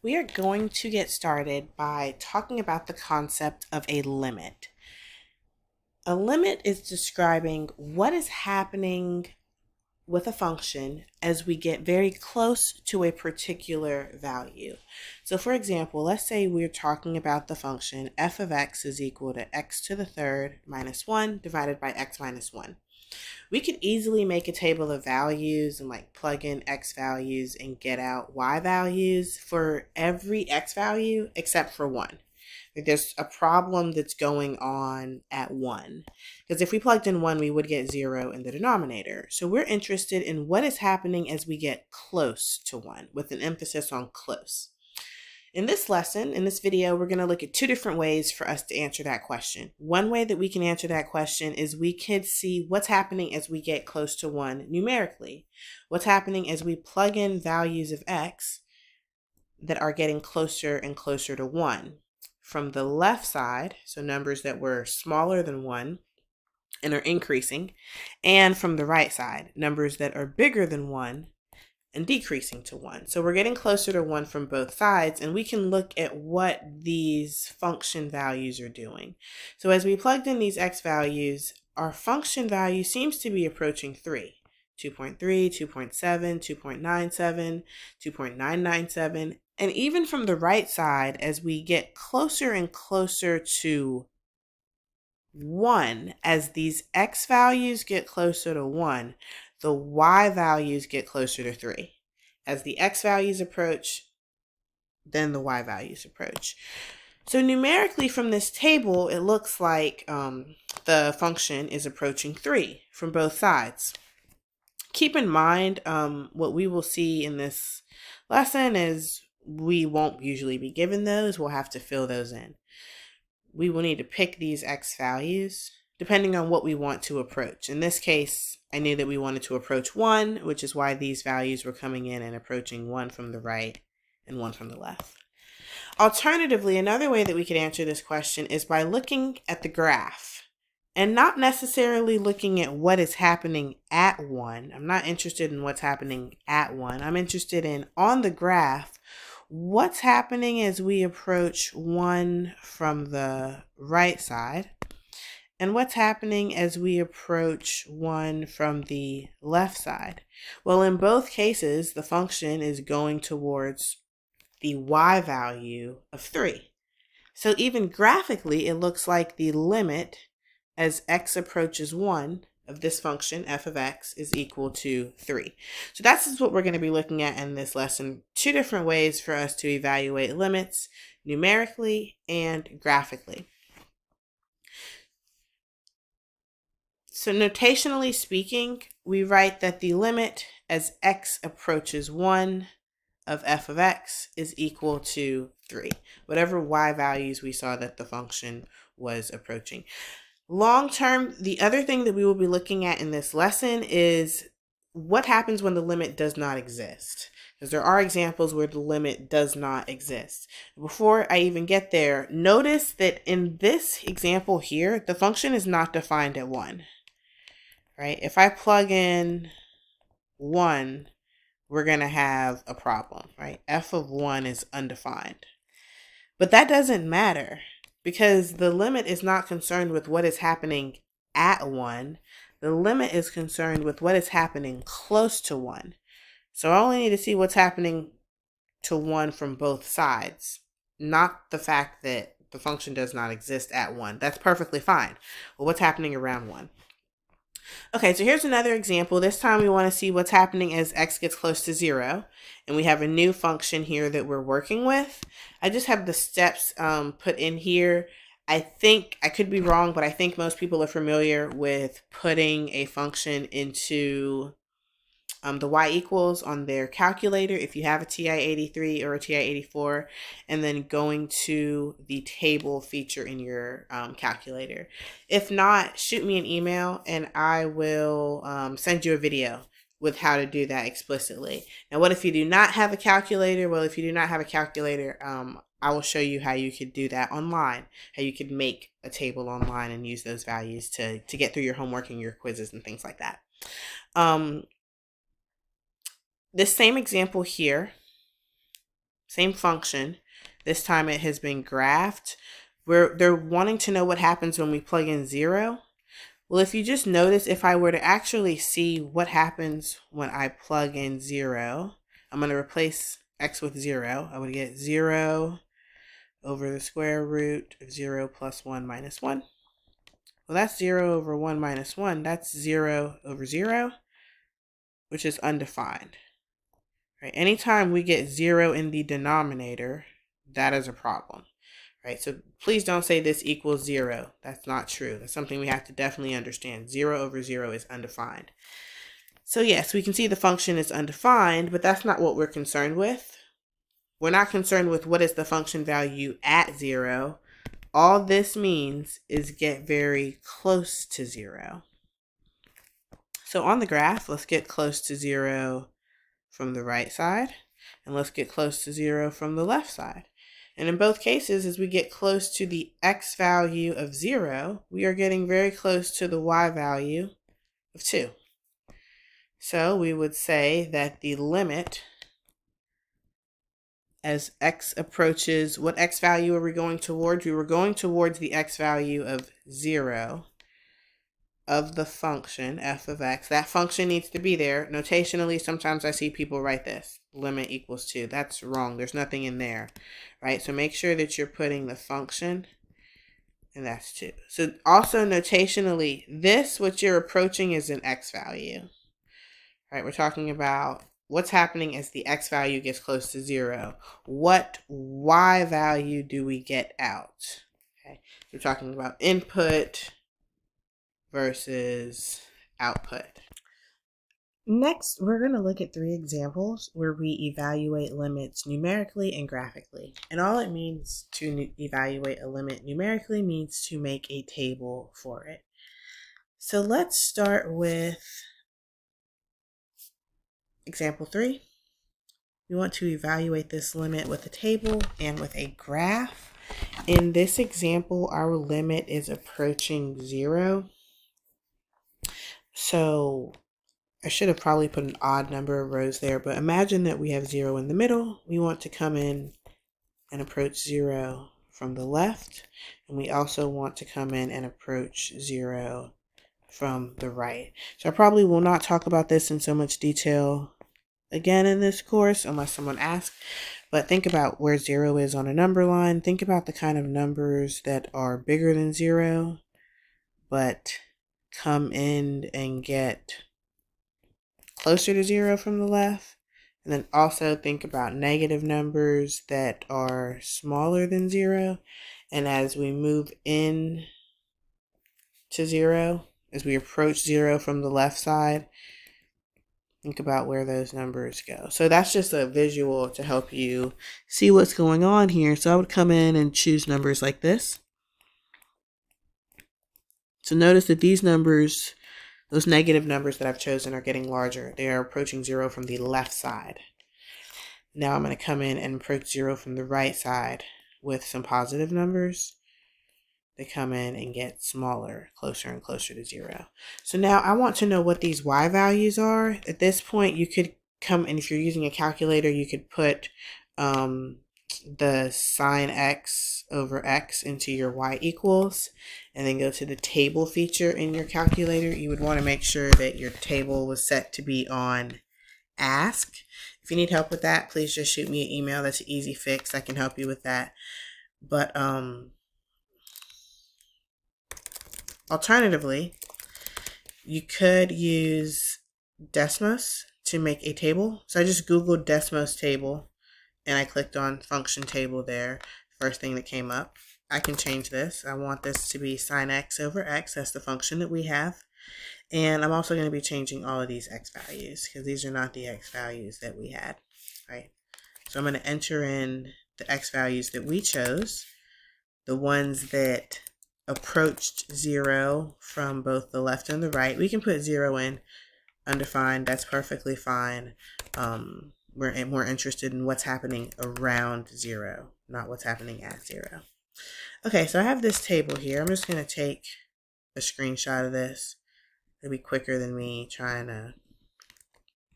We are going to get started by talking about the concept of a limit. A limit is describing what is happening with a function as we get very close to a particular value. So for example, let's say we're talking about the function f of x is equal to x to the third minus 1 divided by x minus 1. We could easily make a table of values and plug in x values and get out y values for every x value except for 1. There's a problem that's going on at 1. Because if we plugged in 1, we would get 0 in the denominator. So we're interested in what is happening as we get close to 1, with an emphasis on close. In this lesson, in this video, we're going to look at two different ways for us to answer that question. One way that we can answer that question is we could see what's happening as we get close to 1 numerically. What's happening as we plug in values of x that are getting closer and closer to 1. From the left side, so numbers that were smaller than 1 and are increasing, and from the right side, numbers that are bigger than 1 and decreasing to 1. So we're getting closer to 1 from both sides, and we can look at what these function values are doing. So as we plugged in these x values, our function value seems to be approaching 3. 2.3, 2.7, 2.97, 2.997, and even from the right side, as we get closer and closer to 1, as these x values get closer to 1, the y values get closer to 3. As the x values approach, then the y values approach. So numerically from this table, it looks like the function is approaching 3 from both sides. Keep in mind, what we will see in this lesson is we won't usually be given those. We'll have to fill those in. We will need to pick these x values depending on what we want to approach. In this case, I knew that we wanted to approach 1, which is why these values were coming in and approaching 1 from the right and 1 from the left. Alternatively, another way that we could answer this question is by looking at the graph and not necessarily looking at what is happening at 1. I'm not interested in what's happening at 1. I'm interested in, on the graph, what's happening as we approach 1 from the right side, and what's happening as we approach 1 from the left side. Well, in both cases, the function is going towards the y value of 3. So even graphically, it looks like the limit as x approaches 1 of this function, f of x, is equal to 3. So that's what we're going to be looking at in this lesson. Two different ways for us to evaluate limits, numerically and graphically. So notationally speaking, we write that the limit as x approaches 1 of f of x is equal to 3, whatever y values we saw that the function was approaching. Long term, the other thing that we will be looking at in this lesson is what happens when the limit does not exist. Because there are examples where the limit does not exist. Before I even get there, notice that in this example here, the function is not defined at 1. Right? If I plug in 1, we're going to have a problem, right? F of 1 is undefined. But that doesn't matter, because the limit is not concerned with what is happening at 1. The limit is concerned with what is happening close to 1. So I only need to see what's happening to 1 from both sides, not the fact that the function does not exist at 1. That's perfectly fine. Well, what's happening around 1? Okay, so here's another example. This time we want to see what's happening as x gets close to 0. And we have a new function here that we're working with. I just have the steps put in here. I think, I could be wrong, but I think most people are familiar with putting a function into the y equals on their calculator if you have a TI-83 or a TI-84, and then going to the table feature in your calculator. If not, shoot me an email and I will send you a video with how to do that explicitly. Now, what if you do not have a calculator? Well, if you do not have a calculator, I will show you how you could do that online, how you could make a table online and use those values to get through your homework and your quizzes and things like that. This same example here same function. This time it has been graphed. They're wanting to know what happens when we plug in 0. Well, if you just notice, if I were to actually see what happens when I plug in 0, I'm going to replace x with 0. I would get 0 over the square root of 0 plus 1 minus 1. Well, that's 0 over 1 minus 1. That's 0 over 0, which is undefined. Right? Anytime we get 0 in the denominator, that is a problem. Right? So please don't say this equals 0. That's not true. That's something we have to definitely understand. 0 over 0 is undefined. So yes, we can see the function is undefined, but that's not what we're concerned with. We're not concerned with what is the function value at 0. All this means is get very close to 0. So on the graph, let's get close to 0 from the right side, and let's get close to 0 from the left side. And in both cases, as we get close to the x value of 0, we are getting very close to the y value of 2. So we would say that the limit as x approaches, what x value are we going towards? We were going towards the x value of 0 of the function f of x. That function needs to be there. Notationally, sometimes I see people write this, limit equals 2. That's wrong. There's nothing in there, right? So make sure that you're putting the function, and that's 2. So also notationally, this, what you're approaching, is an x value, right? We're talking about what's happening as the x value gets close to 0. What y value do we get out? Okay, we're talking about input versus output. Next, we're going to look at 3 examples where we evaluate limits numerically and graphically. And all it means to evaluate a limit numerically means to make a table for it. So let's start with example 3. We want to evaluate this limit with a table and with a graph. In this example, our limit is approaching 0. So I should have probably put an odd number of rows there, but imagine that we have 0 in the middle. We want to come in and approach 0 from the left, and we also want to come in and approach 0 from the right. So I probably will not talk about this in so much detail again in this course unless someone asks, but think about where 0 is on a number line. Think about the kind of numbers that are bigger than 0, but come in and get closer to 0 from the left. And then also think about negative numbers that are smaller than 0. And as we move in to 0, as we approach 0 from the left side, think about where those numbers go. So that's just a visual to help you see what's going on here. So I would come in and choose numbers like this. So notice that these numbers, those negative numbers that I've chosen, are getting larger. They are approaching 0 from the left side. Now I'm going to come in and approach 0 from the right side with some positive numbers. They come in and get smaller, closer and closer to 0. So now I want to know what these y values are. At this point, you could come, and if you're using a calculator, you could put the sine x over x into your y equals, and then go to the table feature in your calculator. You would want to make sure that your table was set to be on ask. If you need help with that, please just shoot me an email. That's an easy fix. I can help you with that. But alternatively, you could use Desmos to make a table. So I just Googled Desmos table and I clicked on function table there. First thing that came up. I can change this. I want this to be sine x over x. That's the function that we have. And I'm also going to be changing all of these x values because these are not the x values that we had, right? So I'm going to enter in the x values that we chose, the ones that approached 0 from both the left and the right. We can put 0 in undefined. That's perfectly fine. We're more interested in what's happening around 0, not what's happening at 0. Okay, so I have this table here. I'm just going to take a screenshot of this. It'll be quicker than me trying to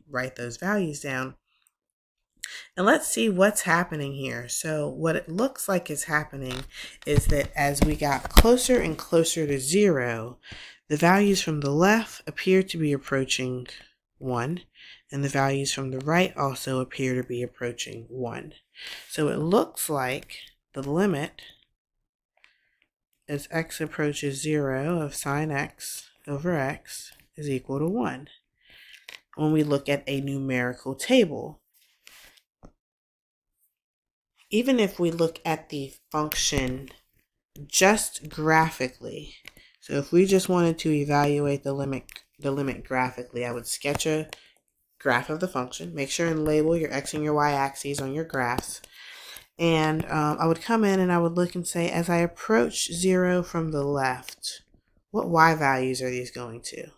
write those values down. And let's see what's happening here. So what it looks like is happening is that as we got closer and closer to 0, the values from the left appear to be approaching 1, and the values from the right also appear to be approaching 1. So it looks like the limit as x approaches 0 of sine x over x is equal to 1 when we look at a numerical table. Even if we look at the function just graphically, so if we just wanted to evaluate the limit graphically, I would sketch a graph of the function, make sure and label your x and your y axes on your graphs, and I would come in and I would look and say, as I approach 0 from the left, what y values are these going to?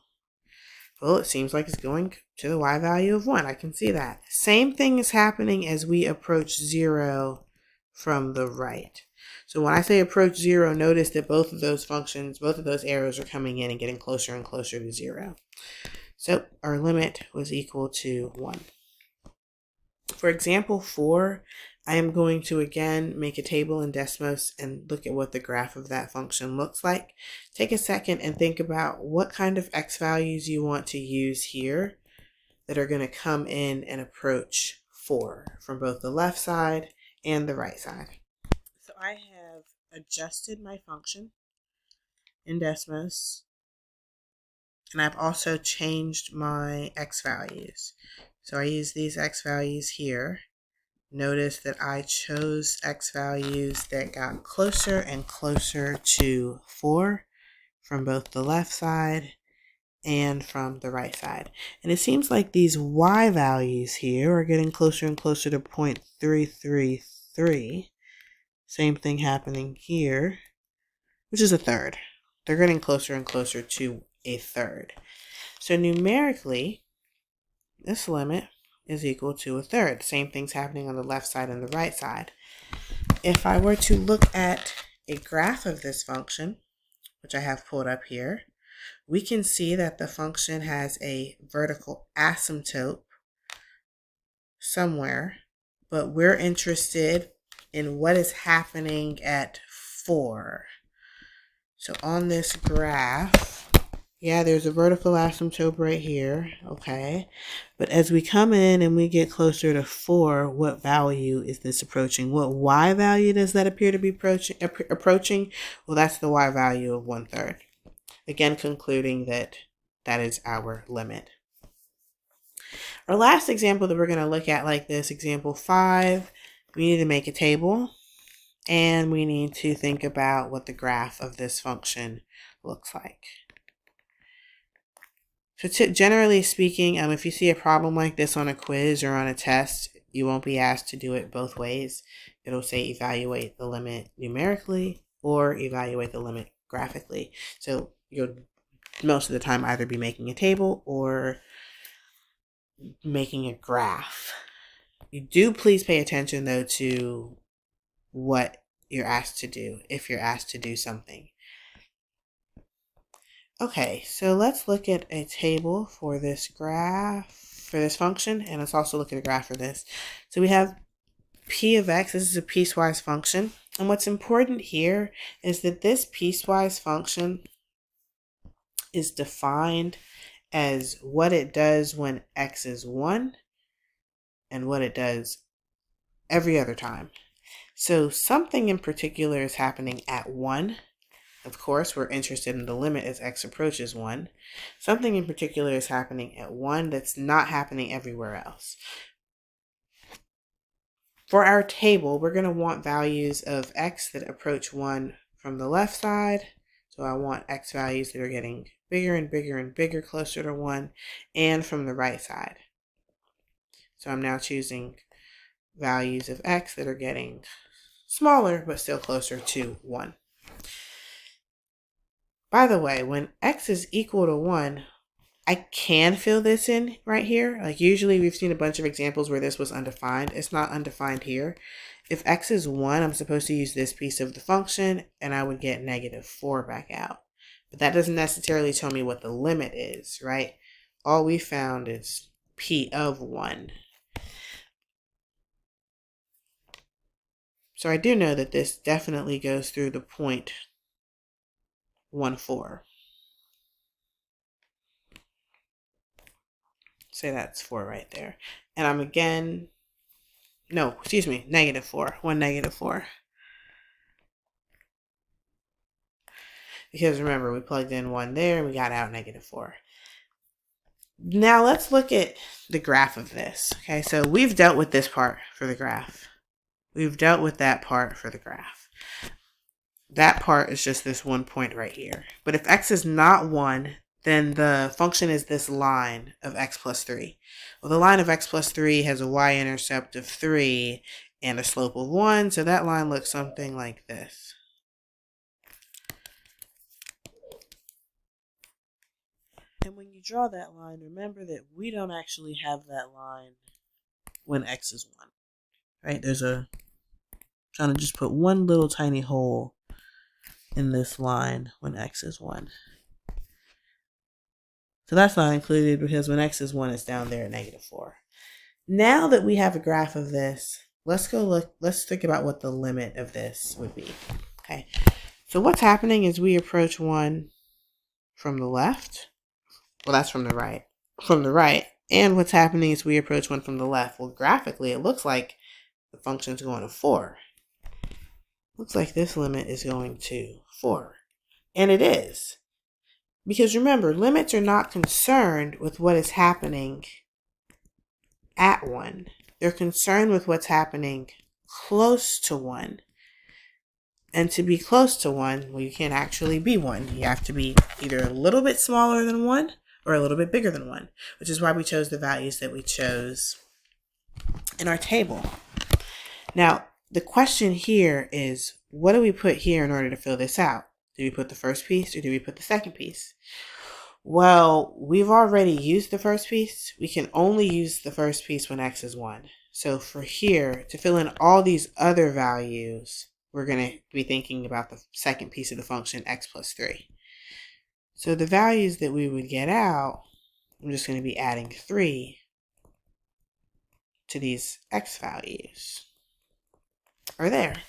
Well, it seems like it's going to the y value of 1. I can see that. Same thing is happening as we approach 0 from the right. So when I say approach 0, notice that both of those functions, both of those arrows are coming in and getting closer and closer to 0. So our limit was equal to 1. For example 4, I am going to again make a table in Desmos and look at what the graph of that function looks like. Take a second and think about what kind of x values you want to use here that are going to come in and approach 4 from both the left side and the right side. So I have adjusted my function in Desmos, and I've also changed my x values. So I use these x values here. Notice that I chose x values that got closer and closer to 4 from both the left side and from the right side. And it seems like these y values here are getting closer and closer to 0.333. Same thing happening here, which is a third. They're getting closer and closer to a third. So numerically, this limit is equal to a third. Same thing's happening on the left side and the right side. If I were to look at a graph of this function, which I have pulled up here, we can see that the function has a vertical asymptote somewhere, but we're interested in what is happening at 4. So on this graph, yeah, there's a vertical asymptote right here, okay? But as we come in and we get closer to 4, what value is this approaching? What y value does that appear to be approaching? Well, that's the y value of 1/3. Again, concluding that that is our limit. Our last example that we're going to look at like this, example 5, we need to make a table, and we need to think about what the graph of this function looks like. So generally speaking, if you see a problem like this on a quiz or on a test, you won't be asked to do it both ways. It'll say evaluate the limit numerically or evaluate the limit graphically. So you'll most of the time either be making a table or making a graph. You do please pay attention though to what you're asked to do if you're asked to do something. Okay, so let's look at a table for this graph, for this function, and let's also look at a graph for this. So we have p of x, this is a piecewise function, and what's important here is that this piecewise function is defined as what it does when x is 1 and what it does every other time. So something in particular is happening at 1. Of course, we're interested in the limit as x approaches 1. Something in particular is happening at 1 that's not happening everywhere else. For our table, we're going to want values of x that approach 1 from the left side. So I want x values that are getting bigger and bigger and bigger closer to 1, and from the right side. So I'm now choosing values of x that are getting smaller but still closer to 1. By the way, when x is equal to 1, I can fill this in right here. Like usually we've seen a bunch of examples where this was undefined. It's not undefined here. If x is 1, I'm supposed to use this piece of the function and I would get -4 back out. But that doesn't necessarily tell me what the limit is, right? All we found is p of 1. So I do know that this definitely goes through the point 1, 4. Say that's 4 right there. And I'm again, no, excuse me, -4, 1, -4. Because remember, we plugged in 1 there and we got out -4. Now let's look at the graph of this. Okay, so we've dealt with this part for the graph. We've dealt with that part for the graph. That part is just this 1 point right here. But if x is not 1, then the function is this line of x plus 3. Well, the line of x plus 3 has a y-intercept of 3 and a slope of 1, so that line looks something like this. And when you draw that line, remember that we don't actually have that line when x is 1. Right? I'm trying to just put one little tiny hole in this line when x is 1. So that's not included because when x is 1, it's down there at -4. Now that we have a graph of this, let's think about what the limit of this would be. Okay. So what's happening is we approach 1 from the left. Well, that's from the right. From the right. And what's happening is we approach 1 from the left. Well, graphically, it looks like the function's going to 4. Looks like this limit is going to 4. And it is. Because remember, limits are not concerned with what is happening at 1. They're concerned with what's happening close to 1. And to be close to 1, well, you can't actually be 1. You have to be either a little bit smaller than 1 or a little bit bigger than 1, which is why we chose the values that we chose in our table. Now, the question here is, what do we put here in order to fill this out? Do we put the first piece or do we put the second piece? Well, we've already used the first piece. We can only use the first piece when x is 1. So for here, to fill in all these other values, we're going to be thinking about the second piece of the function, x plus 3. So the values that we would get out, I'm just going to be adding 3 to these x values, are there.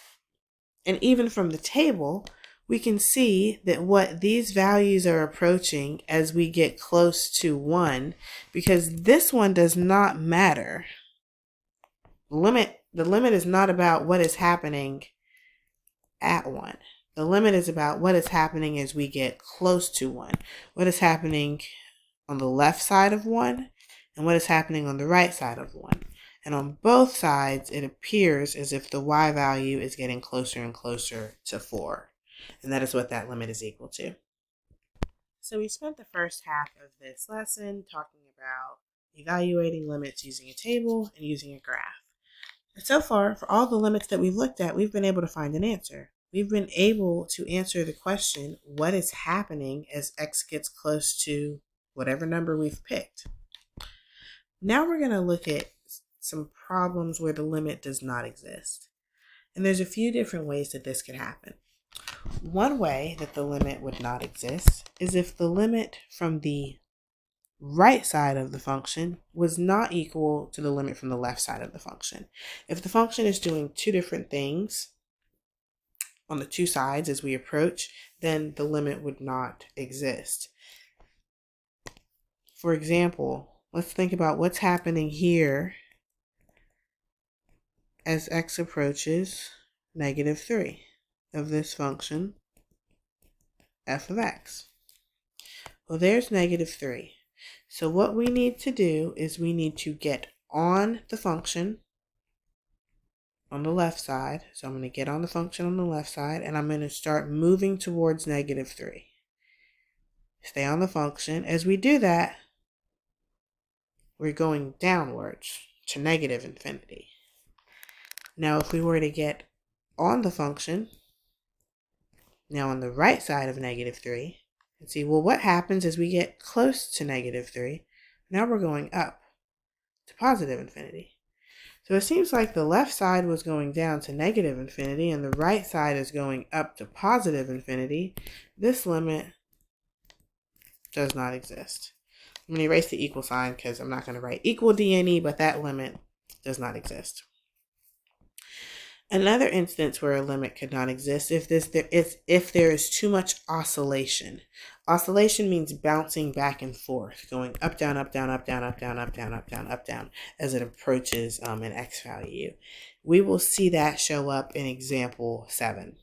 And even from the table, we can see that what these values are approaching as we get close to 1, because this one does not matter. The limit is not about what is happening at 1. The limit is about what is happening as we get close to 1. What is happening on the left side of 1 and what is happening on the right side of 1. And on both sides, it appears as if the y value is getting closer and closer to 4. And that is what that limit is equal to. So we spent the first half of this lesson talking about evaluating limits using a table and using a graph. And so far, for all the limits that we've looked at, we've been able to find an answer. We've been able to answer the question, what is happening as x gets close to whatever number we've picked? Now we're going to look at some problems where the limit does not exist. And there's a few different ways that this could happen. One way that the limit would not exist is if the limit from the right side of the function was not equal to the limit from the left side of the function. If the function is doing two different things on the two sides as we approach, then the limit would not exist. For example, let's think about what's happening here as x approaches -3 of this function f of x. Well, there's -3. So what we need to do is we need to get on the function on the left side. So I'm going to get on the function on the left side and I'm going to start moving towards -3. Stay on the function. As we do that, we're going downwards to -infinity. Now, if we were to get on the function, now on the right side of -3, and see, well, what happens as we get close to -3? Now we're going up to +infinity. So it seems like the left side was going down to -infinity and the right side is going up to +infinity. This limit does not exist. I'm going to erase the equal sign because I'm not going to write equal DNE, but that limit does not exist. Another instance where a limit could not exist if there is too much oscillation. Oscillation means bouncing back and forth, going up, down, up, down, up, down, up, down, up, down, up, down, up, down, as it approaches an x value. We will see that show up in example 7.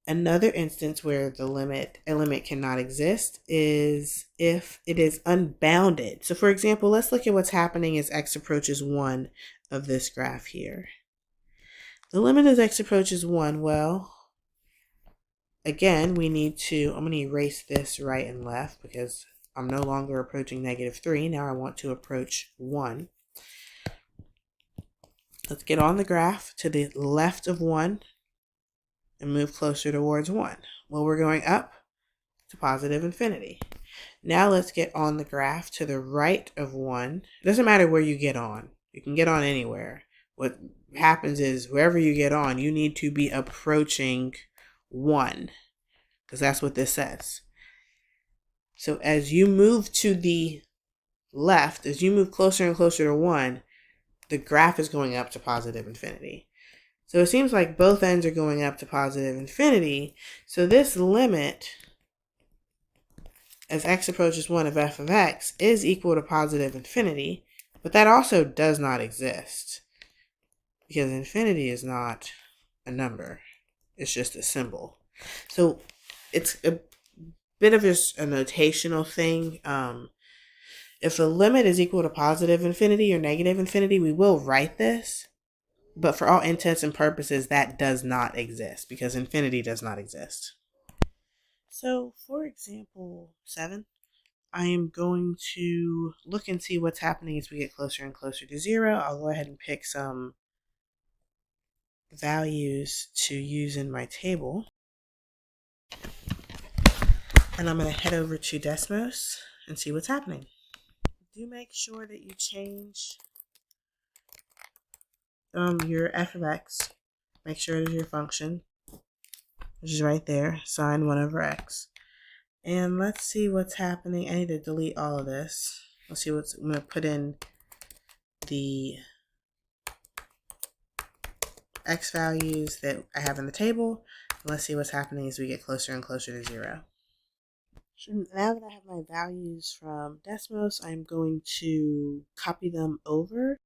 Another instance where a limit cannot exist is if it is unbounded. So for example, let's look at what's happening as x approaches 1 of this graph here. The limit as x approaches 1, well, again, I'm going to erase this right and left because I'm no longer approaching -3. Now I want to approach 1. Let's get on the graph to the left of 1 and move closer towards 1. Well, we're going up to positive infinity. Now let's get on the graph to the right of 1. It doesn't matter where you get on. You can get on anywhere. What happens is wherever you get on, you need to be approaching 1 because that's what this says. So as you move to the left, as you move closer and closer to 1, the graph is going up to positive infinity. So it seems like both ends are going up to positive infinity. So this limit as x approaches 1 of f of x is equal to positive infinity, but that also does not exist because infinity is not a number. It's just a symbol. So it's a bit of just a notational thing. If a limit is equal to positive infinity or negative infinity, we will write this. But for all intents and purposes, that does not exist because infinity does not exist. So for example 7, I am going to look and see what's happening as we get closer and closer to 0. I'll go ahead and pick some values to use in my table. And I'm going to head over to Desmos and see what's happening. Do make sure that you change your f of x. Make sure it is your function, which is right there, sine 1 over x. And let's see what's happening. I need to delete all of this. Let's see I'm going to put in the x values that I have in the table. Let's see what's happening as we get closer and closer to 0. So now that I have my values from Desmos, I'm going to copy them over.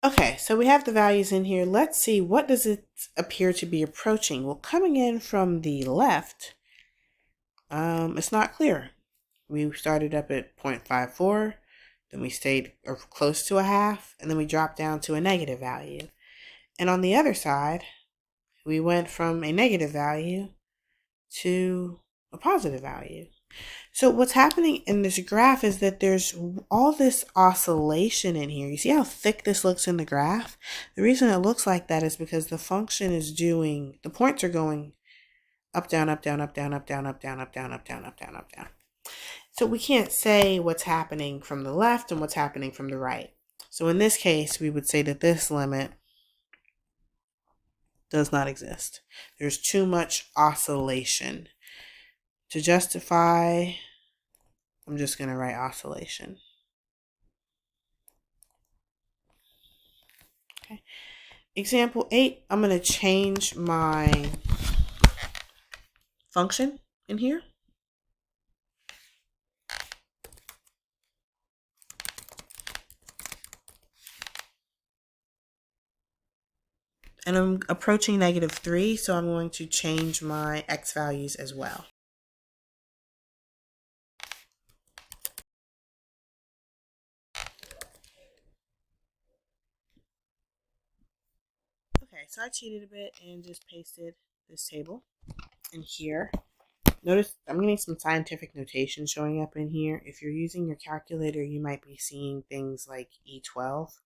Okay, so we have the values in here. Let's see, what does it appear to be approaching? Well, coming in from the left, it's not clear. We started up at 0.54, then we stayed close to a half, and then we dropped down to a negative value. And on the other side, we went from a negative value to a positive value. So what's happening in this graph is that there's all this oscillation in here. You see how thick this looks in the graph? The reason it looks like that is because the function is the points are going up, down, up, down, up, down, up, down, up, down, up, down, up, down, up, down, up, down. So we can't say what's happening from the left and what's happening from the right. So in this case, we would say that this limit does not exist. There's too much oscillation. To justify, I'm just going to write oscillation. Okay. Example 8, I'm going to change my function in here. And I'm approaching -3, so I'm going to change my x values as well. Okay, so I cheated a bit and just pasted this table in here. Notice I'm getting some scientific notation showing up in here. If you're using your calculator, you might be seeing things like E12.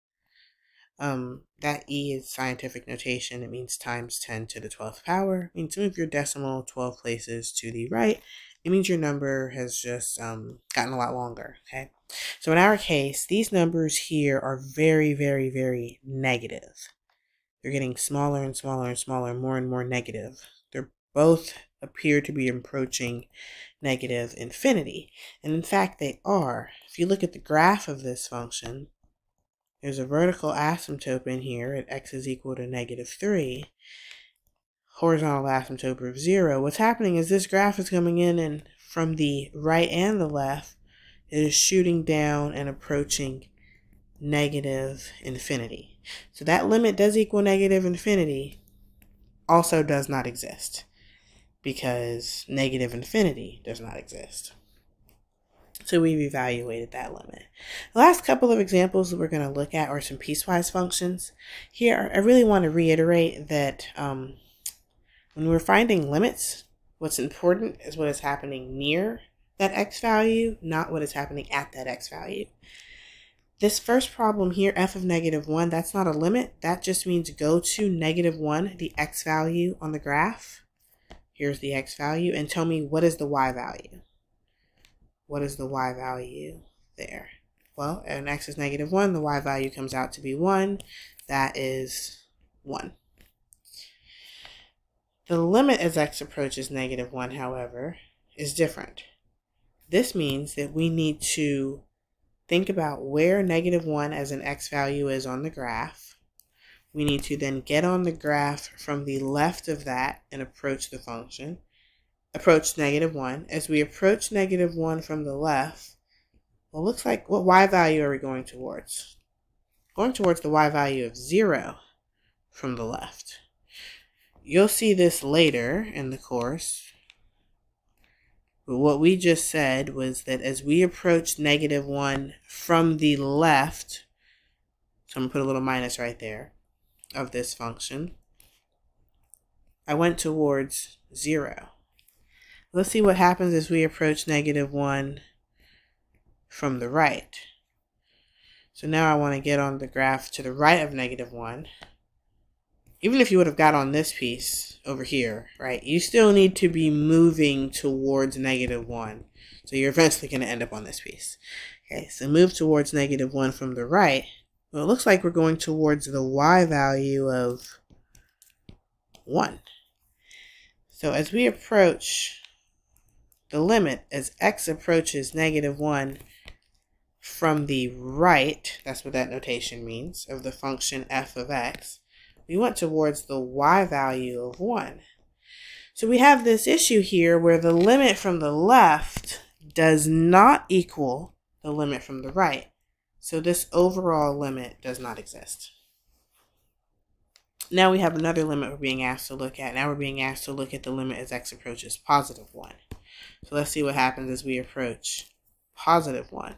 That E is scientific notation. It means times 10 to the 12th power. It means move your decimal 12 places to the right. It means your number has just gotten a lot longer, okay? So in our case, these numbers here are very, very, very negative. They're getting smaller and smaller and smaller, more and more negative. They're both appear to be approaching negative infinity. And in fact, they are. if you look at the graph of this function, there's a vertical asymptote in here at x is equal to -3, horizontal asymptote of 0. What's happening is this graph is coming in, and from the right and the left, it is shooting down and approaching -infinity. So that limit does equal -infinity also does not exist, because -infinity does not exist. So we've evaluated that limit. The last couple of examples that we're going to look at are some piecewise functions. Here, I really want to reiterate that when we're finding limits, what's important is what is happening near that x value, not what is happening at that x value. This first problem here, f of -1, that's not a limit. That just means go to -1, the x value on the graph. Here's the x value, and tell me what is the y value. What is the y value there? Well, and x is -1, the y value comes out to be 1. That is 1. The limit as x approaches -1, however, is different. This means that we need to think about where -1 as an x value is on the graph. We need to then get on the graph from the left of that and approach the function. Approach -1. As we approach -1 from the left, well, it looks like, what y value are we going towards? Going towards the y value of 0 from the left. You'll see this later in the course. But what we just said was that as we approach -1 from the left, so I'm going to put a little minus right there, of this function, I went towards 0. Let's see what happens as we approach -1 from the right. So now I want to get on the graph to the right of -1. Even if you would have got on this piece over here, right, you still need to be moving towards -1. So you're eventually going to end up on this piece. Okay, so move towards -1 from the right. Well, it looks like we're going towards the y value of 1. So as we approach the limit, as x approaches -1 from the right, that's what that notation means, of the function f of x, we went towards the y value of 1. So we have this issue here where the limit from the left does not equal the limit from the right. So this overall limit does not exist. Now we have another limit we're being asked to look at. Now we're being asked to look at the limit as x approaches +1. So let's see what happens as we approach +1.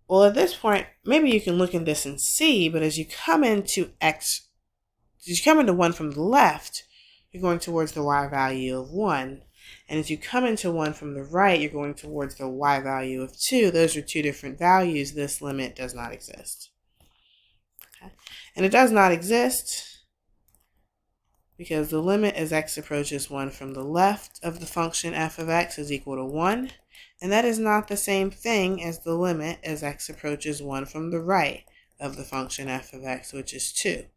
Well, at this point, maybe you can look at this and see, but as you come into 1 from the left, you're going towards the y value of 1. And as you come into 1 from the right, you're going towards the y value of 2. Those are two different values. This limit does not exist. Okay. And it does not exist because the limit as x approaches 1 from the left of the function f of x is equal to 1. And that is not the same thing as the limit as x approaches 1 from the right of the function f of x, which is 2.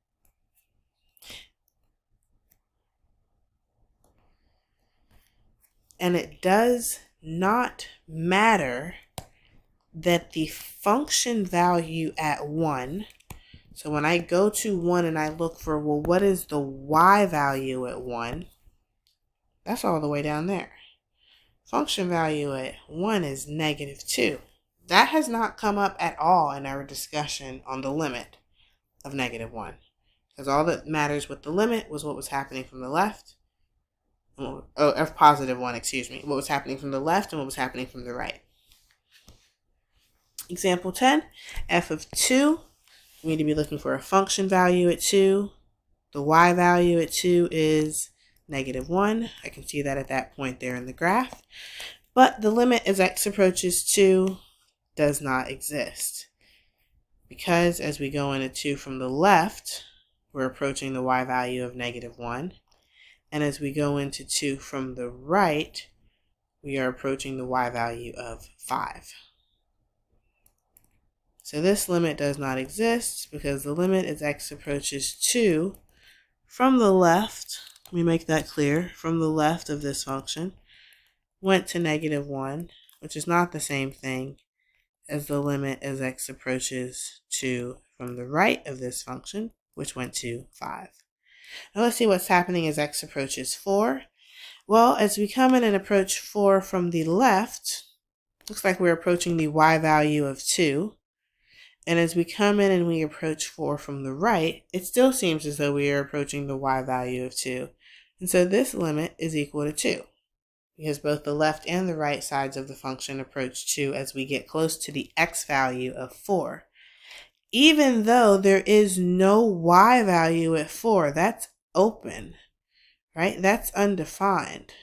And it does not matter that the function value at 1, so when I go to 1 and I look for, well, what is the y value at 1? That's all the way down there. Function value at 1 is -2. That has not come up at all in our discussion on the limit of -1. Because all that matters with the limit was what was happening from the left. Of +1, excuse me. What was happening from the left and what was happening from the right. Example 10, f of 2. We need to be looking for a function value at 2. The y value at 2 is -1. I can see that at that point there in the graph. But the limit as x approaches 2 does not exist. Because as we go into 2 from the left, we're approaching the y value of -1. And as we go into 2 from the right, we are approaching the y value of 5. So this limit does not exist because the limit as x approaches 2 from the left, let me make that clear, from the left of this function, went to -1, which is not the same thing as the limit as x approaches 2 from the right of this function, which went to 5. Now let's see what's happening as x approaches 4. Well, as we come in and approach 4 from the left, looks like we're approaching the y value of 2. And as we come in and we approach 4 from the right, it still seems as though we are approaching the y value of 2. And so this limit is equal to 2, because both the left and the right sides of the function approach 2 as we get close to the x value of 4. Even though there is no y value at 4, that's open, right? That's undefined.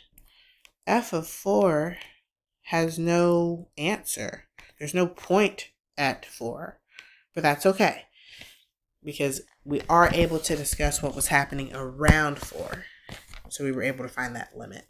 F of 4 has no answer. There's no point at 4. But that's okay, because we are able to discuss what was happening around 4. So we were able to find that limit.